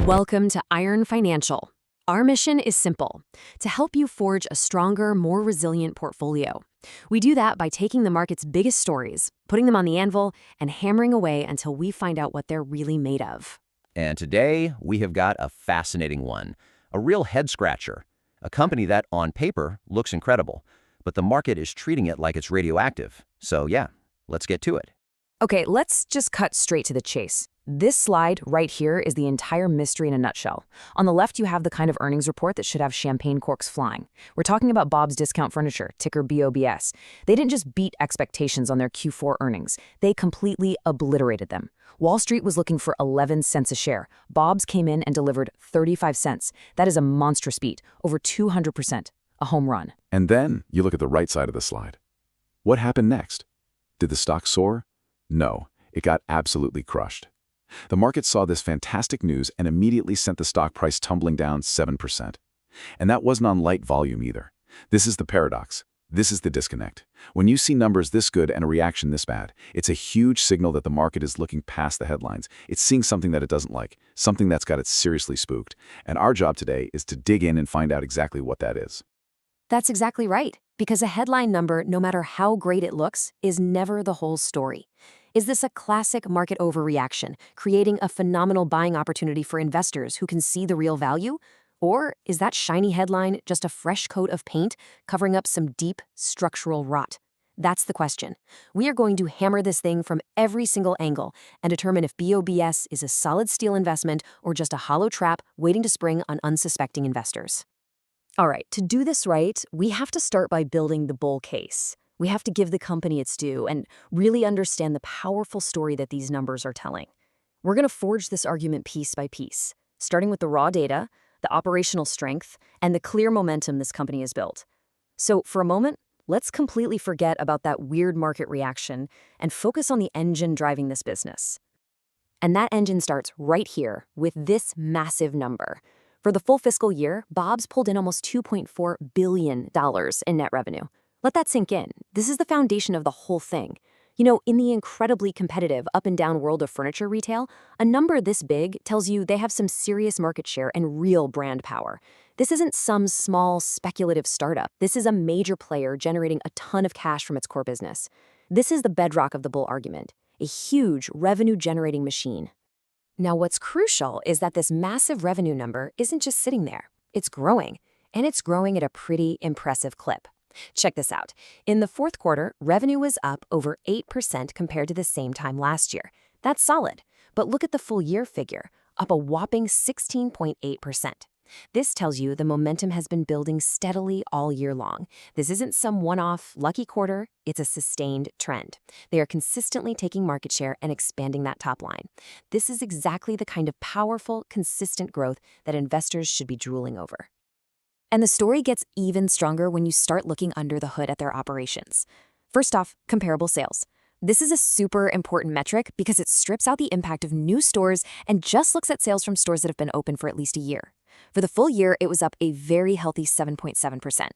Welcome to Iron Financial. Our mission is simple: to help you forge a stronger, more resilient portfolio. We do that by taking the market's biggest stories, putting them on the anvil, and hammering away until we find out what they're really made of. And today, we have got a fascinating one, a real head-scratcher, a company that, on paper, looks incredible, but the market is treating it like it's radioactive. So yeah, let's get to it. Okay, let's just cut straight to the chase. This slide right here is the entire mystery in a nutshell. On the left, you have the kind of earnings report that should have champagne corks flying. We're talking about Bob's Discount Furniture, ticker BOBS. They didn't just beat expectations on their Q4 earnings. They completely obliterated them. Wall Street was looking for 11 cents a share. Bob's came in and delivered 35 cents. That is a monstrous beat, over 200%, a home run. And then you look at the right side of the slide. What happened next? Did the stock soar? No, it got absolutely crushed. The market saw this fantastic news and immediately sent the stock price tumbling down 7%. And that wasn't on light volume either. This is the paradox. This is the disconnect. When you see numbers this good and a reaction this bad, it's a huge signal that the market is looking past the headlines. It's seeing something that it doesn't like, something that's got it seriously spooked. And our job today is to dig in and find out exactly what that is. That's exactly right, because a headline number, no matter how great it looks, is never the whole story. Is this a classic market overreaction, creating a phenomenal buying opportunity for investors who can see the real value? Or is that shiny headline just a fresh coat of paint covering up some deep structural rot? That's the question. We are going to hammer this thing from every single angle and determine if BOBS is a solid steel investment or just a hollow trap waiting to spring on unsuspecting investors. All right, to do this right, we have to start by building the bull case. We have to give the company its due and really understand the powerful story that these numbers are telling. We're going to forge this argument piece by piece, starting with the raw data, the operational strength, and the clear momentum this company has built. So for a moment, let's completely forget about that weird market reaction and focus on the engine driving this business. And that engine starts right here with this massive number. For the full fiscal year, Bob's pulled in almost $2.4 billion in net revenue. Let that sink in. This is the foundation of the whole thing. You know, in the incredibly competitive up and down world of furniture retail, a number this big tells you they have some serious market share and real brand power. This isn't some small speculative startup. This is a major player generating a ton of cash from its core business. This is the bedrock of the bull argument, a huge revenue-generating machine. Now, what's crucial is that this massive revenue number isn't just sitting there. It's growing, and it's growing at a pretty impressive clip. Check this out. In the fourth quarter, revenue was up over 8% compared to the same time last year. That's solid. But look at the full year figure, up a whopping 16.8%. This tells you the momentum has been building steadily all year long. This isn't some one-off lucky quarter, it's a sustained trend. They are consistently taking market share and expanding that top line. This is exactly the kind of powerful, consistent growth that investors should be drooling over. And the story gets even stronger when you start looking under the hood at their operations. First off, comparable sales. This is a super important metric because it strips out the impact of new stores and just looks at sales from stores that have been open for at least a year. For the full year, it was up a very healthy 7.7%.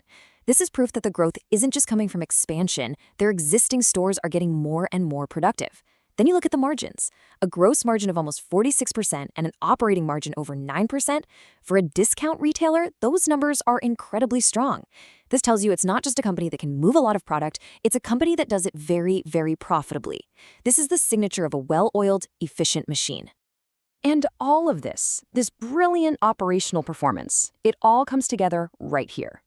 This is proof that the growth isn't just coming from expansion. Their existing stores are getting more and more productive. Then you look at the margins. A gross margin of almost 46% and an operating margin over 9%. For a discount retailer, those numbers are incredibly strong. This tells you it's not just a company that can move a lot of product, it's a company that does it very, very profitably. This is the signature of a well-oiled, efficient machine. And all of this brilliant operational performance, it all comes together right here.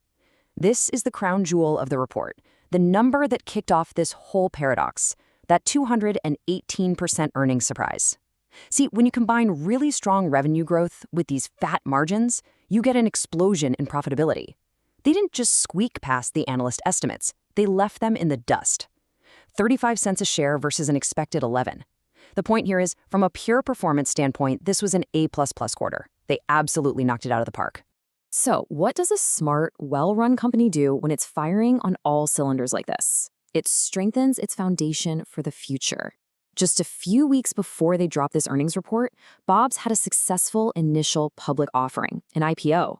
This is the crown jewel of the report, the number that kicked off this whole paradox. That 218% earnings surprise. See, when you combine really strong revenue growth with these fat margins, you get an explosion in profitability. They didn't just squeak past the analyst estimates, they left them in the dust. 35 cents a share versus an expected 11. The point here is, from a pure performance standpoint, this was an A++ quarter. They absolutely knocked it out of the park. So, what does a smart, well-run company do when it's firing on all cylinders like this? It strengthens its foundation for the future. Just a few weeks before they dropped this earnings report, Bob's had a successful initial public offering, an IPO.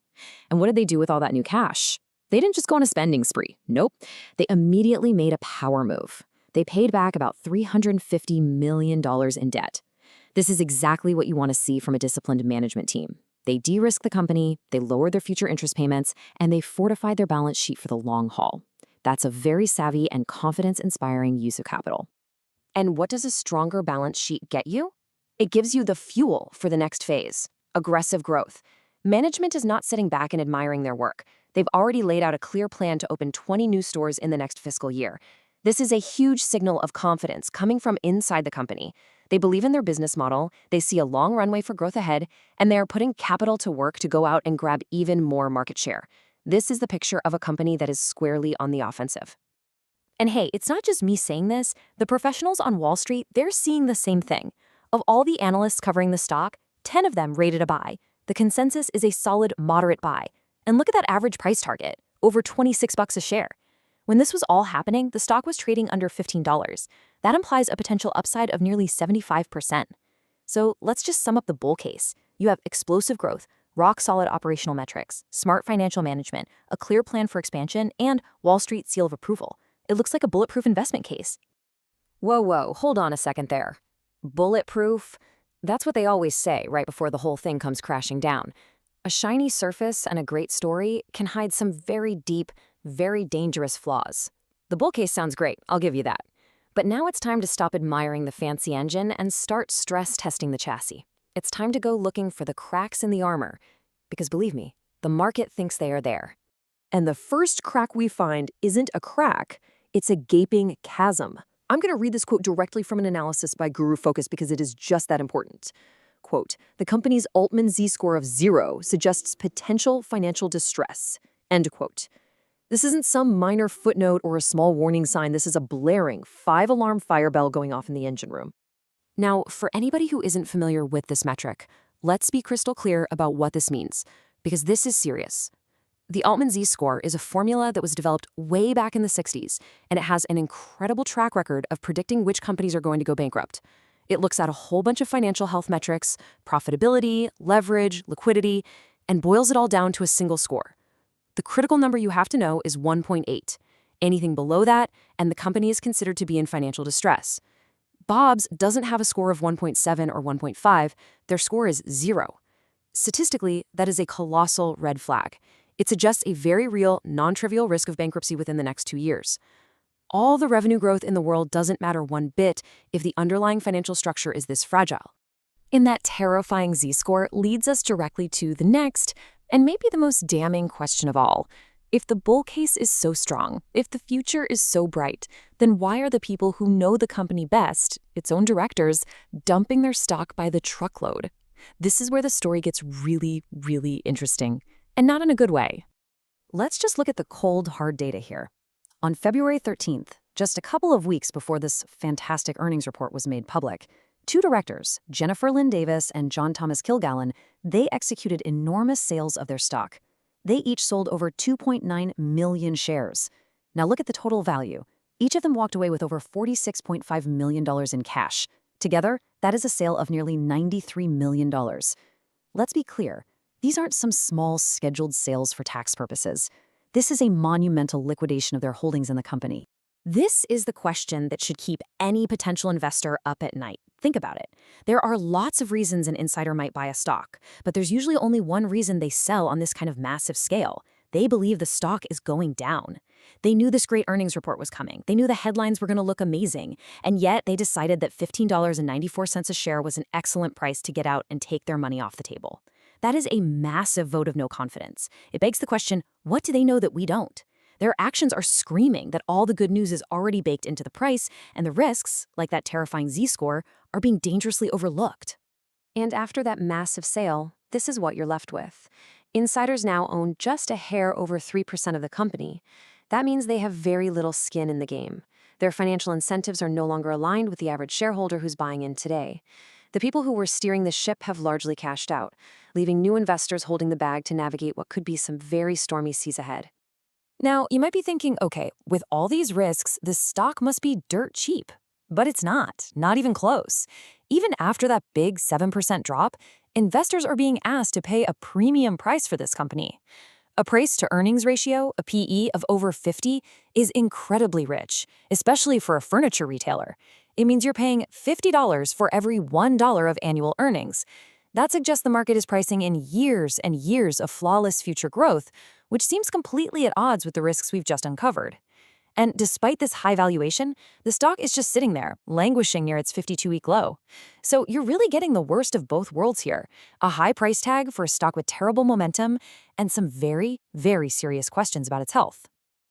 And what did they do with all that new cash? They didn't just go on a spending spree. Nope. They immediately made a power move. They paid back about $350 million in debt. This is exactly what you want to see from a disciplined management team. They de-risk the company, they lower their future interest payments, and they fortify their balance sheet for the long haul. That's a very savvy and confidence-inspiring use of capital. And what does a stronger balance sheet get you? It gives you the fuel for the next phase, aggressive growth. Management is not sitting back and admiring their work. They've already laid out a clear plan to open 20 new stores in the next fiscal year. This is a huge signal of confidence coming from inside the company. They believe in their business model, they see a long runway for growth ahead, and they are putting capital to work to go out and grab even more market share. This is the picture of a company that is squarely on the offensive. And hey, it's not just me saying this. The professionals on Wall Street, they're seeing the same thing. Of all the analysts covering the stock, 10 of them rated a buy. The consensus is a solid moderate buy. And look at that average price target, over $26 a share. When this was all happening, the stock was trading under $15. That implies a potential upside of nearly 75%. So let's just sum up the bull case. You have explosive growth, rock-solid operational metrics, smart financial management, a clear plan for expansion, and Wall Street seal of approval. It looks like a bulletproof investment case. Whoa, hold on a second there. Bulletproof? That's what they always say right before the whole thing comes crashing down. A shiny surface and a great story can hide some very deep, very dangerous flaws. The bull case sounds great, I'll give you that. But now it's time to stop admiring the fancy engine and start stress testing the chassis. It's time to go looking for the cracks in the armor. Because believe me, the market thinks they are there. And the first crack we find isn't a crack, it's a gaping chasm. I'm going to read this quote directly from an analysis by Guru Focus because it is just that important. Quote, "The company's Altman Z-score of 0 suggests potential financial distress." End quote. This isn't some minor footnote or a small warning sign. This is a blaring 5-alarm fire bell going off in the engine room. Now, for anybody who isn't familiar with this metric, let's be crystal clear about what this means, because this is serious. The Altman Z-score is a formula that was developed way back in the 60s, and it has an incredible track record of predicting which companies are going to go bankrupt. It looks at a whole bunch of financial health metrics, profitability, leverage, liquidity, and boils it all down to a single score. The critical number you have to know is 1.8. Anything below that, and the company is considered to be in financial distress. Bob's doesn't have a score of 1.7 or 1.5, their score is 0. Statistically, that is a colossal red flag. It suggests a very real, non-trivial risk of bankruptcy within the next 2 years. All the revenue growth in the world doesn't matter one bit if the underlying financial structure is this fragile. And that terrifying Z-score leads us directly to the next, and maybe the most damning question of all. If the bull case is so strong, if the future is so bright, then why are the people who know the company best, its own directors, dumping their stock by the truckload? This is where the story gets really, really interesting, and not in a good way. Let's just look at the cold, hard data here. On February 13th, just a couple of weeks before this fantastic earnings report was made public, 2 directors, Jennifer Lynn Davis and John Thomas Kilgallen, they executed enormous sales of their stock. They each sold over 2.9 million shares. Now look at the total value. Each of them walked away with over $46.5 million in cash. Together, that is a sale of nearly $93 million. Let's be clear, these aren't some small scheduled sales for tax purposes. This is a monumental liquidation of their holdings in the company. This is the question that should keep any potential investor up at night. Think about it. There are lots of reasons an insider might buy a stock, but there's usually only one reason they sell on this kind of massive scale. They believe the stock is going down. They knew this great earnings report was coming. They knew the headlines were going to look amazing. And yet they decided that $15.94 a share was an excellent price to get out and take their money off the table. That is a massive vote of no confidence. It begs the question, what do they know that we don't? Their actions are screaming that all the good news is already baked into the price, and the risks, like that terrifying Z-score, are being dangerously overlooked. And after that massive sale, this is what you're left with. Insiders now own just a hair over 3% of the company. That means they have very little skin in the game. Their financial incentives are no longer aligned with the average shareholder who's buying in today. The people who were steering the ship have largely cashed out, leaving new investors holding the bag to navigate what could be some very stormy seas ahead. Now, you might be thinking, okay, with all these risks, this stock must be dirt cheap. But it's not even close. Even after that big 7% drop, investors are being asked to pay a premium price for this company. A price-to-earnings ratio, a PE of over 50, is incredibly rich, especially for a furniture retailer. It means you're paying $50 for every $1 of annual earnings. That suggests the market is pricing in years and years of flawless future growth, which seems completely at odds with the risks we've just uncovered. And despite this high valuation, the stock is just sitting there, languishing near its 52-week low. So you're really getting the worst of both worlds here: a high price tag for a stock with terrible momentum and some very, very serious questions about its health.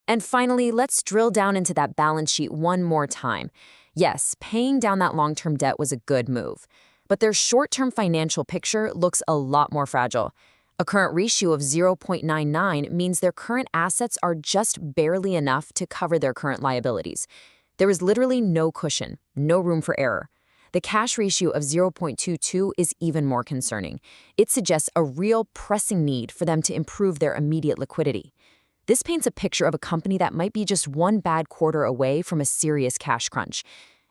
And finally, let's drill down into that balance sheet one more time. Yes, paying down that long-term debt was a good move, but their short-term financial picture looks a lot more fragile. A current ratio of 0.99 means their current assets are just barely enough to cover their current liabilities. There is literally no cushion, no room for error. The cash ratio of 0.22 is even more concerning. It suggests a real pressing need for them to improve their immediate liquidity. This paints a picture of a company that might be just one bad quarter away from a serious cash crunch.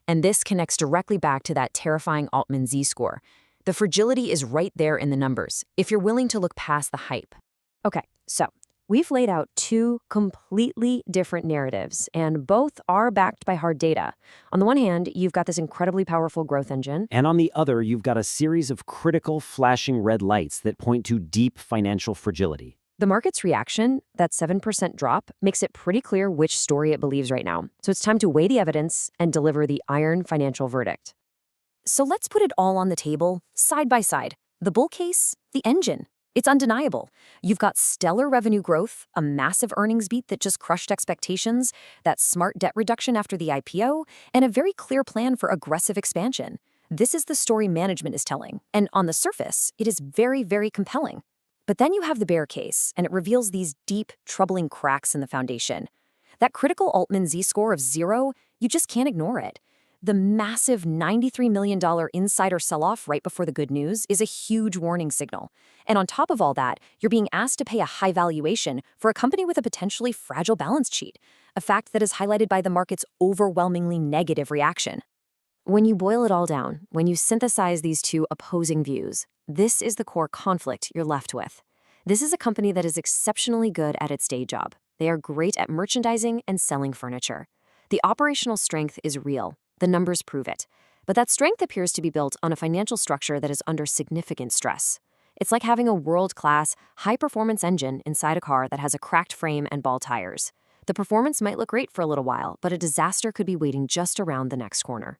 And this connects directly back to that terrifying Altman Z-score. The fragility is right there in the numbers, if you're willing to look past the hype. Okay, so we've laid out two completely different narratives, and both are backed by hard data. On the one hand, you've got this incredibly powerful growth engine. And on the other, you've got a series of critical flashing red lights that point to deep financial fragility. The market's reaction, that 7% drop, makes it pretty clear which story it believes right now. So it's time to weigh the evidence and deliver the iron financial verdict. So let's put it all on the table, side by side. The bull case, the engine. It's undeniable. You've got stellar revenue growth, a massive earnings beat that just crushed expectations, that smart debt reduction after the IPO, and a very clear plan for aggressive expansion. This is the story management is telling, and on the surface, it is very, very compelling. But then you have the bear case, and it reveals these deep, troubling cracks in the foundation. That critical Altman Z-score of 0, you just can't ignore it. The massive $93 million insider sell-off right before the good news is a huge warning signal. And on top of all that, you're being asked to pay a high valuation for a company with a potentially fragile balance sheet, a fact that is highlighted by the market's overwhelmingly negative reaction. When you boil it all down, when you synthesize these two opposing views, this is the core conflict you're left with. This is a company that is exceptionally good at its day job. They are great at merchandising and selling furniture. The operational strength is real. The numbers prove it. But that strength appears to be built on a financial structure that is under significant stress. It's like having a world-class, high-performance engine inside a car that has a cracked frame and bald tires. The performance might look great for a little while, but a disaster could be waiting just around the next corner.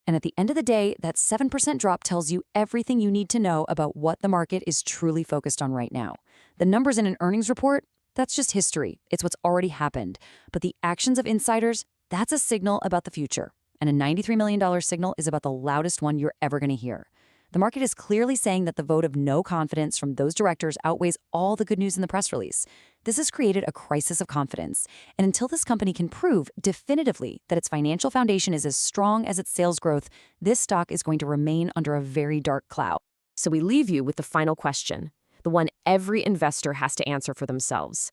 And at the end of the day, that 7% drop tells you everything you need to know about what the market is truly focused on right now. The numbers in an earnings report, that's just history. It's what's already happened. But the actions of insiders, that's a signal about the future. And a $93 million signal is about the loudest one you're ever going to hear. The market is clearly saying that the vote of no confidence from those directors outweighs all the good news in the press release. This has created a crisis of confidence. And until this company can prove definitively that its financial foundation is as strong as its sales growth, this stock is going to remain under a very dark cloud. So we leave you with the final question, the one every investor has to answer for themselves.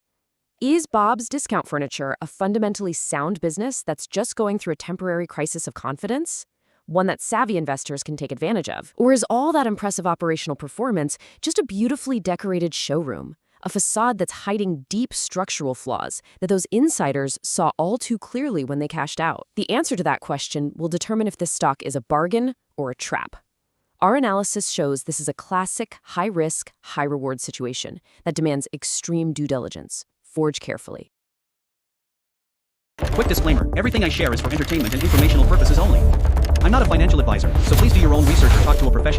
Is Bob's Discount Furniture a fundamentally sound business that's just going through a temporary crisis of confidence? One that savvy investors can take advantage of? Or is all that impressive operational performance just a beautifully decorated showroom? A facade that's hiding deep structural flaws that those insiders saw all too clearly when they cashed out? The answer to that question will determine if this stock is a bargain or a trap. Our analysis shows this is a classic high-risk, high-reward situation that demands extreme due diligence. Forge carefully. Quick disclaimer, everything I share is for entertainment and informational purposes only. I'm not a financial advisor, so please do your own research or talk to a professional.